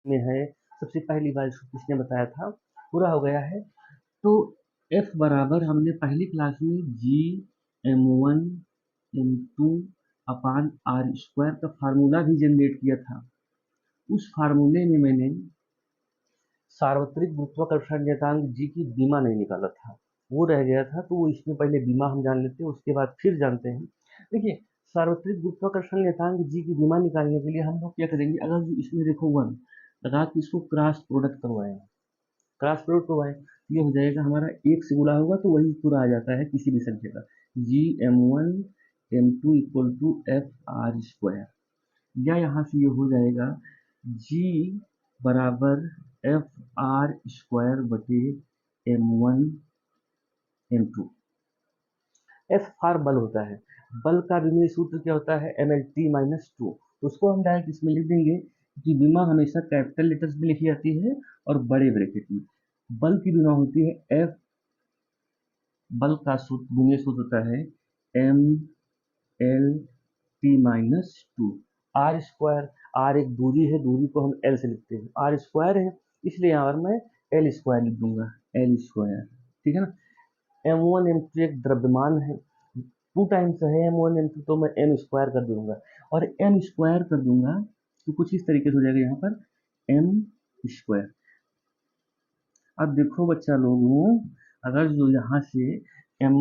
में है, सबसे पहली बार इसको किसने बताया था, पूरा हो गया है। तो F बराबर हमने पहली क्लास में G m1 m2 upon r square का फार्मूला भी जनरेट किया था। उस फार्मूले में मैंने सार्वत्रिक गुरुत्वाकर्षण नियतांक जी की बीमा नहीं निकाला था, वो रह गया था, तो वो इसमें पहले बीमा हम जान लेते हैं, उसके बाद फिर जानते हैं। देखिए, सार्वत्रिक गुरुत्वाकर्षण नियतांक जी की बीमा निकालने के लिए हम लोग क्या करेंगे, अगर जो इसमें देखो 1 लगा के इसको क्रॉस प्रोडक्ट करवाएं, क्रॉस प्रोडक्ट करवाएं, ये हो जाएगा हमारा एक से गुणा होगा तो वही पूरा आ जाता है किसी भी संख्या का, Gm1 m2 equal to f r square, या यहाँ से ये हो जाएगा G बराबर एफ आर स्क्वायर बटे m1 m2। एफ आर बल होता है, बल का विमीय सूत्र क्या होता है, mlt-2, तो उसको हम डायरेक्ट इसमें लिख देंगे कि विमा हमेशा कैपिटल लेटर्स में लिखी जाती है और बड़े ब्रैकेट में। बल की विमा होती है एफ, बल का सूत्र विमीय सूत्र होता है mlt-2। आर स्क्वायर, आर एक दूरी है, दूरी को हम एल से लिखते हैं, आर स्क्वायर है इसलिए यहाँ पर मैं एल स्क्वायर लिख दूंगा, एल स्क्वायर, ठीक है ना। m1 m2 एक द्रव्यमान है, 2 टाइम्स है m1 m2, तो मैं m स्क्वायर कर दूंगा, और m स्क्वायर कर दूंगा तो कुछ इस तरीके से हो जाएगा यहाँ पर m स्क्वायर। अब देखो बच्चा लोगों, अगर जो यहाँ से m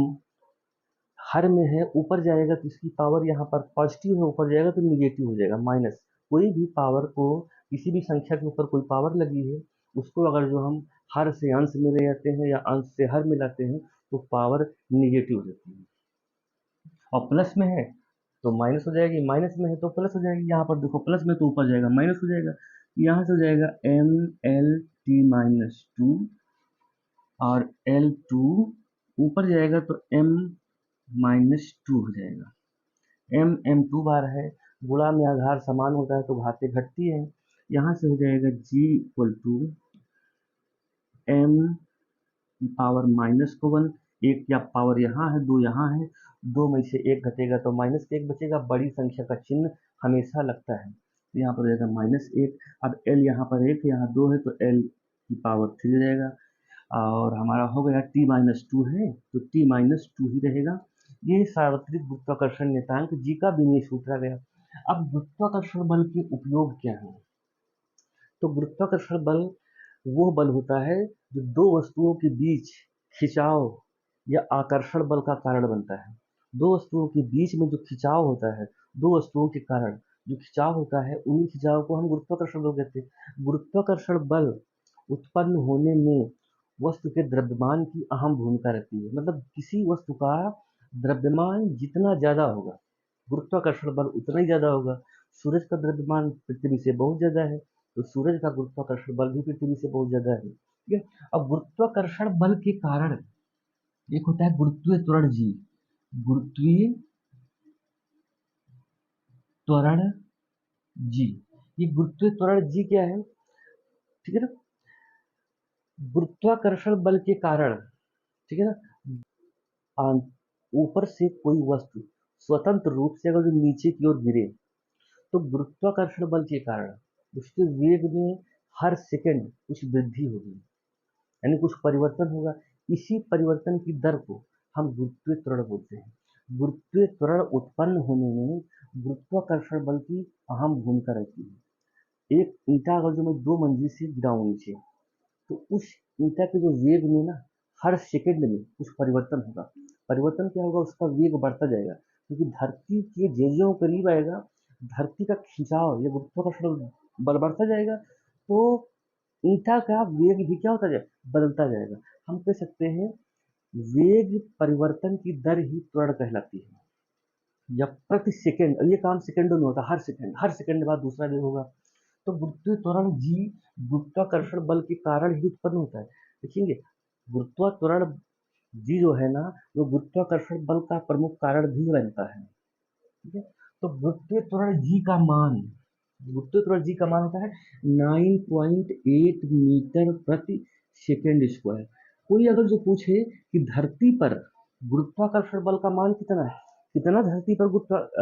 हर में है ऊपर जाएगा तो इसकी पावर यहाँ पर पॉजिटिव है, ऊपर जाएगा तो निगेटिव हो जाएगा, माइनस। कोई भी पावर को, किसी भी संख्या के ऊपर कोई पावर लगी है, उसको अगर जो हम हर से अंश में ले जाते हैं या अंश से हर मिलाते हैं तो पावर निगेटिव हो जाती है, और प्लस में है तो माइनस हो जाएगी, माइनस में है तो प्लस हो जाएगी। यहाँ पर देखो प्लस में तो ऊपर जाएगा माइनस हो जाएगा, यहाँ से हो जाएगा mlt-2, और L2 ऊपर जाएगा तो m-2 हो जाएगा, m 2 बार है, गुणा में आधार समान होता है तो घातें घटती है, यहाँ से हो जाएगा G equal to m power -1, एक या पावर यहाँ है, दो यहाँ है, दो में से एक घटेगा तो -1 बचेगा, बड़ी संख्या का चिन्ह हमेशा लगता है, तो यहाँ पर हो जाएगा -1। अब L यहाँ पर 1 है, यहाँ 2 है तो L की पावर 3 हो जाएगा, और हमारा हो गया t-2 है तो t-2 ही रहेगा। ये सार्वत्रिक गुरुत्वाकर्षण नियतांक जी का विमीय सूत्र आ गया। अब गुरुत्वाकर्षण बल के उपयोग क्या है, तो गुरुत्वाकर्षण बल वो बल होता है जो दो वस्तुओं के बीच खिंचाव या आकर्षण बल का कारण बनता है। दो वस्तुओं के बीच में जो खिंचाव होता है, दो वस्तुओं के कारण जो खिंचाव होता है, उन्हीं खिंचाव को हम गुरुत्वाकर्षण बल कहते हैं। गुरुत्वाकर्षण बल उत्पन्न होने में वस्तु के द्रव्यमान की अहम भूमिका रहती है, मतलब किसी वस्तु का द्रव्यमान जितना ज्यादा होगा, गुरुत्वाकर्षण बल उतना ही ज्यादा होगा। सूरज का द्रव्यमान पृथ्वी से बहुत ज्यादा है, तो सूरज का गुरुत्वाकर्षण बल भी पृथ्वी से बहुत ज्यादा है, ठीक है। अब गुरुत्वाकर्षण बल के कारण एक होता है गुरुत्वीय त्वरण जी, गुरुत्वीय त्वरण जी, ये गुरुत्वीय त्वरण जी क्या है, ठीक है ना। गुरुत्वाकर्षण बल के कारण, ठीक है ना, ऊपर से कोई वस्तु स्वतंत्र रूप से अगर जो नीचे की ओर गिरे तो गुरुत्वाकर्षण बल के कारण उसके वेग में हर सेकंड कुछ वृद्धि होगी, यानी कुछ परिवर्तन होगा। इसी परिवर्तन की दर को हम गुरुत्वीय त्वरण बोलते हैं। गुरुत्वीय त्वरण उत्पन्न होने में गुरुत्वाकर्षण बल की अहम भूमिका रहती है। एक ईंटा अगर जो मैं 2 मंजिल से गिराऊं नीचे, तो उस ईंटा के जो वेग में ना हर सेकंड में कुछ परिवर्तन होगा। परिवर्तन क्या होगा, उसका वेग बढ़ता जाएगा, क्योंकि धरती के जो करीब आएगा, धरती का खिंचाव या गुरुत्वाकर्षण बल बढ़ता जाएगा, तो ईंटा का वेग भी क्या होता जाएगा, बदलता जाएगा। हम कह सकते हैं वेग परिवर्तन की दर ही त्वरण कहलाती है, या प्रति सेकंड, और ये काम सेकंडों में होता है, हर सेकंड बाद दूसरा वेग होगा। तो गुरुत्वीय त्वरण जी गुरुत्वाकर्षण बल के कारण ही उत्पन्न होता है। देखेंगे, गुरुत्वात्वरण जी जो है ना, वो गुरुत्वाकर्षण बल का प्रमुख कारण भी बनता है, ठीक है। तो गुरुत्वीय त्वरण जी का मान, गुरुत्वीय त्वरण जी का मान होता है 9.8 मीटर प्रति सेकेंड स्क्वायर। कोई अगर जो पूछे कि धरती पर गुरुत्वाकर्षण बल का मान कितना है, कितना धरती पर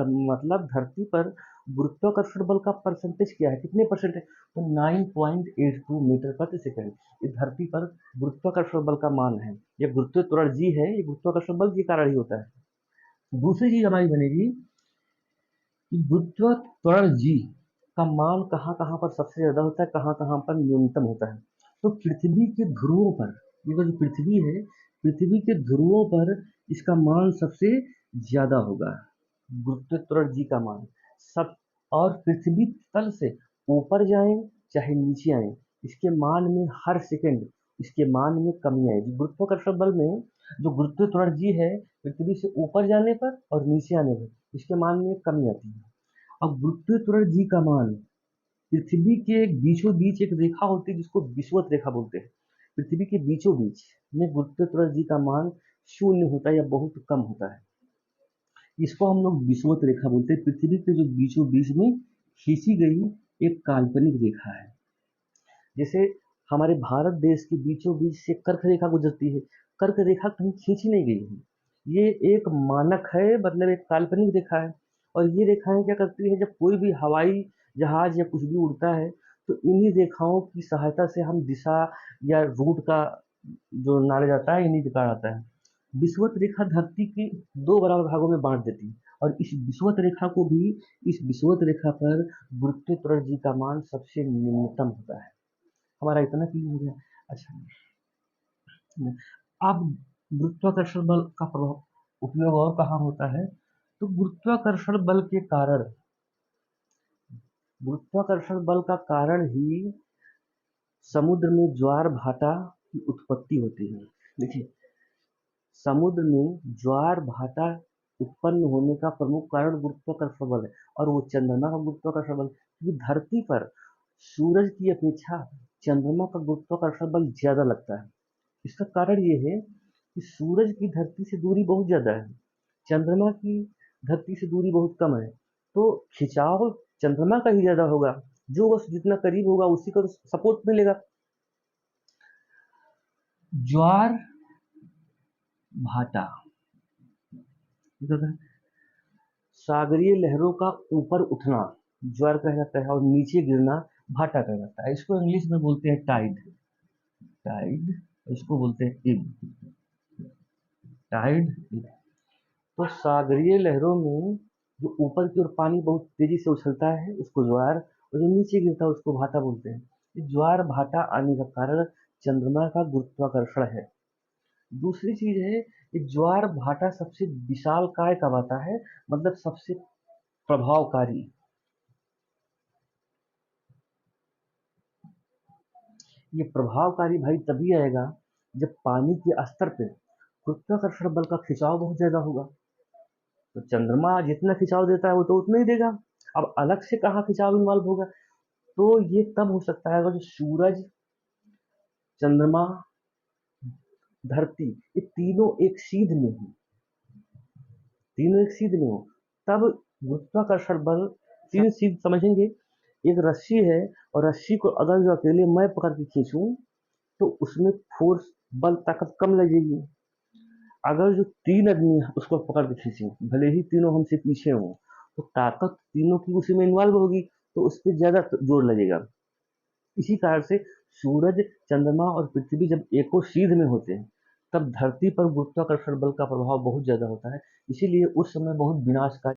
मतलब धरती पर गुरुत्वाकर्षण बल का परसेंटेज क्या है, कितने परसेंट है, तो 9.82 मीटर प्रति सेकंड इस धरती पर गुरुत्वाकर्षण बल का मान है। ये गुरुत्व त्वरण जी है, ये गुरुत्वाकर्षण बल के कारण ही होता है। दूसरी चीज हमारी बनेगी कि गुरुत्व त्वरण जी का मान कहाँ कहाँ पर सबसे ज्यादा होता है, कहाँ कहाँ पर न्यूनतम होता है। तो पृथ्वी के ध्रुवों पर, ये जो पृथ्वी है, पृथ्वी के ध्रुवों पर इसका मान सबसे ज्यादा होगा, गुरुत्व त्वरण जी का मान सब। और पृथ्वी तल से ऊपर जाएं चाहे नीचे आए, इसके मान में हर सेकंड इसके मान में कमी आएगी। गुरुत्वाकर्षण बल में जो गुरुत्व त्वरण जी है, पृथ्वी से ऊपर जाने पर और नीचे आने पर इसके मान में कमी आती है। अब गुरुत्व त्वरण जी का मान पृथ्वी के बीचों बीच एक रेखा होती है जिसको विषुवत रेखा बोलते हैं। पृथ्वी के बीचों बीच में गुरुत्व त्वरण जी का मान शून्य होता है या बहुत कम होता है, इसको हम लोग विषुवत रेखा बोलते हैं। पृथ्वी के जो बीचों बीच में खींची गई एक काल्पनिक रेखा है। जैसे हमारे भारत देश के बीचों बीच से कर्क रेखा गुजरती है, कर्क रेखा कहीं खींची नहीं गई है, ये एक मानक है, मतलब एक काल्पनिक रेखा है। और ये रेखाएं क्या करती है, जब कोई भी हवाई जहाज या कुछ भी उड़ता है तो इन्हीं रेखाओं की सहायता से हम दिशा या रूट का जो नाड़ा जाता है इन्हीं दिखा जाता है। विषुवत रेखा धरती के दो बराबर भागों में बांट देती है, और इस विषुवत रेखा को भी, इस विषुवत रेखा पर गुरुत्व त्वरण जी का मान सबसे न्यूनतम होता है। हमारा इतना क्लियर हो गया। अच्छा, अब गुरुत्वाकर्षण बल का प्रभाव उपयोग और कहाँ होता है, तो गुरुत्वाकर्षण बल के कारण, गुरुत्वाकर्षण बल का कारण ही समुद्र में ज्वार भाटा की उत्पत्ति होती है। देखिए, समुद्र में ज्वार भाटा उत्पन्न होने का प्रमुख कारण गुरुत्वाकर्षण बल है, और वो चंद्रमा का गुरुत्वाकर्षण बल, क्योंकि धरती पर सूरज की अपेक्षा चंद्रमा का गुरुत्वाकर्षण बल ज्यादा लगता है। इसका कारण ये है कि सूरज की धरती से दूरी बहुत ज्यादा है, चंद्रमा की धरती से दूरी बहुत कम है, तो खिंचाव चंद्रमा का ही ज्यादा होगा, जो बस जितना करीब होगा उसी को सपोर्ट मिलेगा। ज्वार भाटा सागरीय लहरों का ऊपर उठना ज्वार कहा जाता है, और नीचे गिरना भाटा कहा जाता है। इसको इंग्लिश में बोलते हैं टाइड, टाइड, इसको बोलते हैं इब, टाइड इब। तो सागरीय लहरों में जो ऊपर की ओर पानी बहुत तेजी से उछलता है उसको ज्वार, और जो नीचे गिरता है उसको भाटा बोलते हैं। ये ज्वार भाटा आने का कारण चंद्रमा का गुरुत्वाकर्षण है। दूसरी चीज है, ये ज्वार भाटा सबसे विशालकाय कब आता है, मतलब सबसे प्रभावकारी। ये प्रभावकारी भाई तभी आएगा जब पानी के स्तर पे गुरुत्वाकर्षण बल का खिंचाव बहुत ज्यादा होगा। तो चंद्रमा जितना खिंचाव देता है वो तो उतना ही देगा। अब अलग से कहाँ खिंचाव इन्वॉल्व होगा, तो ये तब हो सकता है अगर जो सूरज, चंद्रमा, धरती, ये तीनों एक सीध में हो, तीनों एक सीध में हो, तब गुरुत्वाकर्षण बल, तीन सीध समझेंगे, एक रस्सी है और रस्सी को अगर जो अकेले मैं पकड़ के खींचूं तो उसमें फोर्स बल ताकत कम लगेगी। अगर जो तीन आदमी उसको पकड़ के खींचे, भले ही तीनों हमसे पीछे हों, तो ताकत तीनों की उसी में इन्वॉल्व होगी, तो उस पर ज्यादा जोर लगेगा। इसी कारण से सूरज, चंद्रमा और पृथ्वी जब एको सीध में होते हैं तब धरती पर गुरुत्वाकर्षण बल का प्रभाव बहुत ज्यादा होता है, इसीलिए उस समय बहुत विनाशकारी